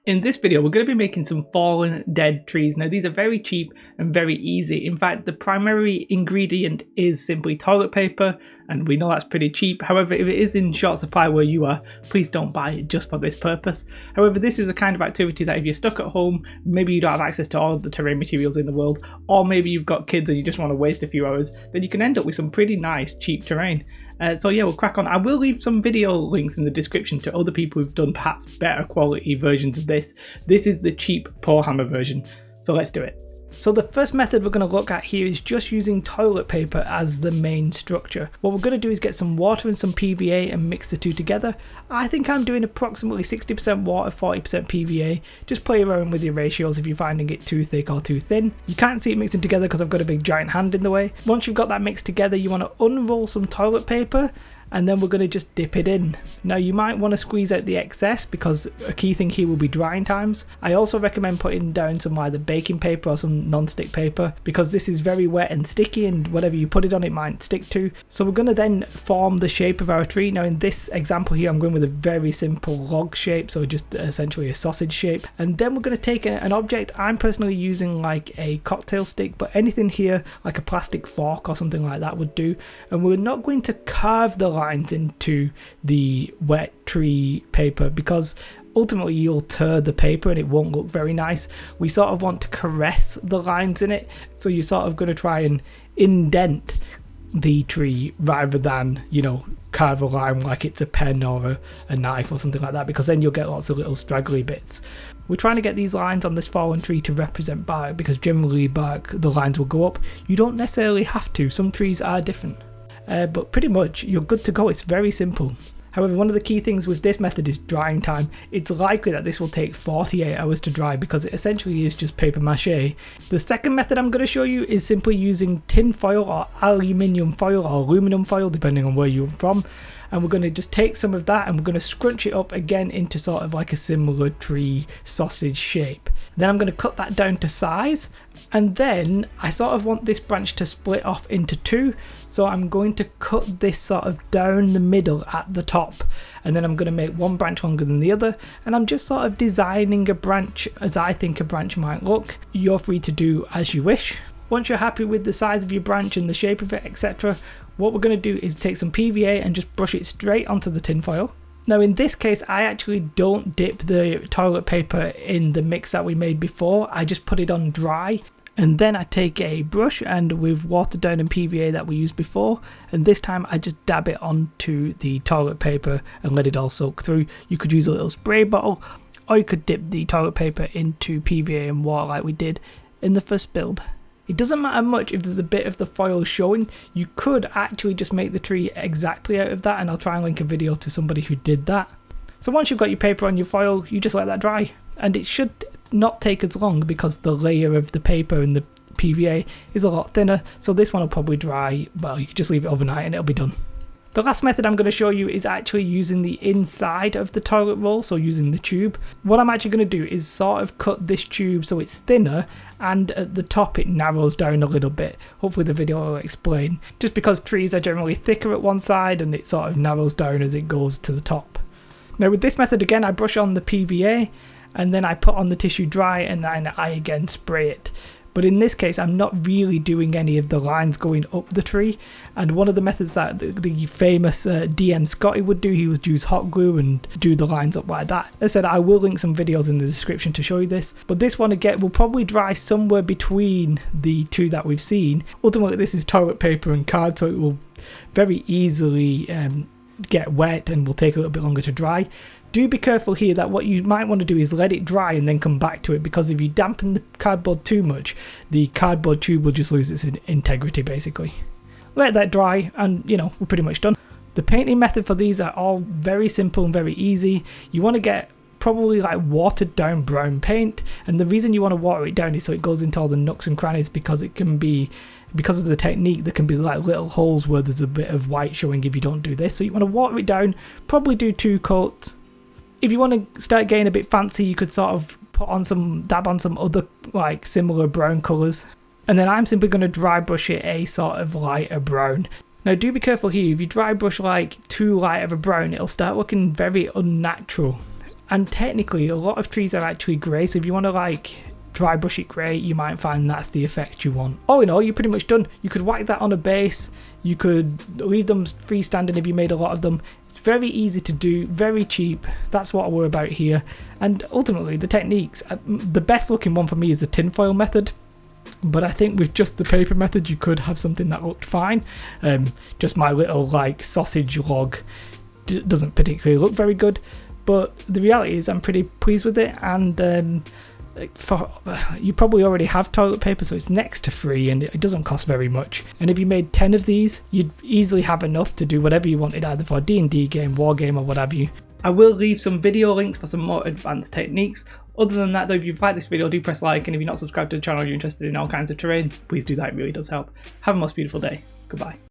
In this video, we're going to be making some fallen dead trees. Now, these are very cheap and very easy. In fact, the primary ingredient is simply toilet paper, and we know that's pretty cheap. However, if it is in short supply where you are, please don't buy it just for this purpose. However, this is a kind of activity that if you're stuck at home, maybe you don't have access to all of the terrain materials in the world, or maybe you've got kids and you just want to waste a few hours, then you can end up with some pretty nice cheap terrain. So yeah, we'll crack on. I will leave some video links in the description to other people who've done perhaps better quality versions of this. This is the cheap Poorhammer version, so let's do it. So the first method we're going to look at here is just using toilet paper as the main structure. What we're going to do is get some water and some PVA and mix the two together. I think I'm doing approximately 60% water, 40% PVA. Just play around with your ratios if you're finding it too thick or too thin. You can't see it mixing together because I've got a big giant hand in the way. Once you've got that mixed together, you want to unroll some toilet paper, and then we're going to just dip it in. Now you might want to squeeze out the excess because a key thing here will be drying times. I also recommend putting down some either baking paper or some non-stick paper because this is very wet and sticky, and whatever you put it on it might stick to. So we're going to then form the shape of our tree. Now in this example here I'm going with a very simple log shape, so just essentially a sausage shape. And then we're going to take an object. I'm personally using like a cocktail stick, but anything here like a plastic fork or something like that would do. And we're not going to carve the lines into the wet tree paper because ultimately you'll tear the paper and it won't look very nice. We sort of want to caress the lines in it, so you're sort of going to try and indent the tree rather than, you know, carve a line like it's a pen or a knife or something like that, because then you'll get lots of little straggly bits. We're trying to get these lines on this fallen tree to represent bark because generally bark, the lines will go up. You don't necessarily have to, some trees are different. But pretty much you're good to go. It's very simple. However, one of the key things with this method is drying time. It's likely that this will take 48 hours to dry because it essentially is just paper mache. The second method I'm going to show you is simply using tin foil or aluminium foil or aluminum foil, depending on where you're from. And we're going to just take some of that and we're going to scrunch it up again into sort of like a similar tree sausage shape. Then I'm going to cut that down to size, and then I sort of want this branch to split off into two, so I'm going to cut this sort of down the middle at the top, and then I'm going to make one branch longer than the other, and I'm just sort of designing a branch as I think a branch might look. You're free to do as you wish. Once you're happy with the size of your branch and the shape of it, etc., what we're going to do is take some PVA and just brush it straight onto the tin foil. Now in this case I actually don't dip the toilet paper in the mix that we made before, I just put it on dry, and then I take a brush and with watered down and PVA that we used before, and this time I just dab it onto the toilet paper and let it all soak through. You could use a little spray bottle, or you could dip the toilet paper into PVA and water like we did in the first build. It doesn't matter much if there's a bit of the foil showing. You could actually just make the tree exactly out of that, and I'll try and link a video to somebody who did that. So once you've got your paper on your foil, you just let that dry, and it should not take as long because the layer of the paper and the PVA is a lot thinner, so this one will probably dry, well, you can just leave it overnight and it'll be done. The last method I'm going to show you is actually using the inside of the toilet roll, so using the tube. What I'm actually going to do is sort of cut this tube so it's thinner, and at the top it narrows down a little bit. Hopefully the video will explain. Just because trees are generally thicker at one side and it sort of narrows down as it goes to the top. Now with this method again, I brush on the PVA and then I put on the tissue dry, and then I again spray it. But in this case, I'm not really doing any of the lines going up the tree. And one of the methods that the famous DM Scotty would do, he would use hot glue and do the lines up like that. As I said, I will link some videos in the description to show you this. But this one again will probably dry somewhere between the two that we've seen. Ultimately, this is toilet paper and card, so it will very easily get wet and will take a little bit longer to dry. Do be careful here that what you might want to do is let it dry and then come back to it, because if you dampen the cardboard too much, the cardboard tube will just lose its integrity basically. Let that dry and, you know, we're pretty much done. The painting method for these are all very simple and very easy. You want to get probably like watered down brown paint, and the reason you want to water it down is so it goes into all the nooks and crannies, because it can be, because of the technique, there can be like little holes where there's a bit of white showing if you don't do this. So you want to water it down, probably do 2 coats. If you want to start getting a bit fancy, you could sort of dab on some other like similar brown colours. And then I'm simply going to dry brush it a sort of lighter brown. Now do be careful here, if you dry brush like too light of a brown, it'll start looking very unnatural. And technically a lot of trees are actually grey, so if you want to like dry brush it grey, you might find that's the effect you want. All in all, you're pretty much done. You could whack that on a base, you could leave them freestanding if you made a lot of them. It's very easy to do, very cheap. That's what we're about here. And ultimately the techniques, the best looking one for me is the tinfoil method, but I think with just the paper method you could have something that looked fine. Just my little like sausage log doesn't particularly look very good, but the reality is I'm pretty pleased with it. And you probably already have toilet paper, so it's next to free and it doesn't cost very much. And if you made 10 of these, you'd easily have enough to do whatever you wanted, either for a D&D game, war game, or what have you. I will leave some video links for some more advanced techniques. Other than that though, if you've liked this video, do press like, and if you're not subscribed to the channel, you're interested in all kinds of terrain, please do that, it really does help. Have a most beautiful day. Goodbye.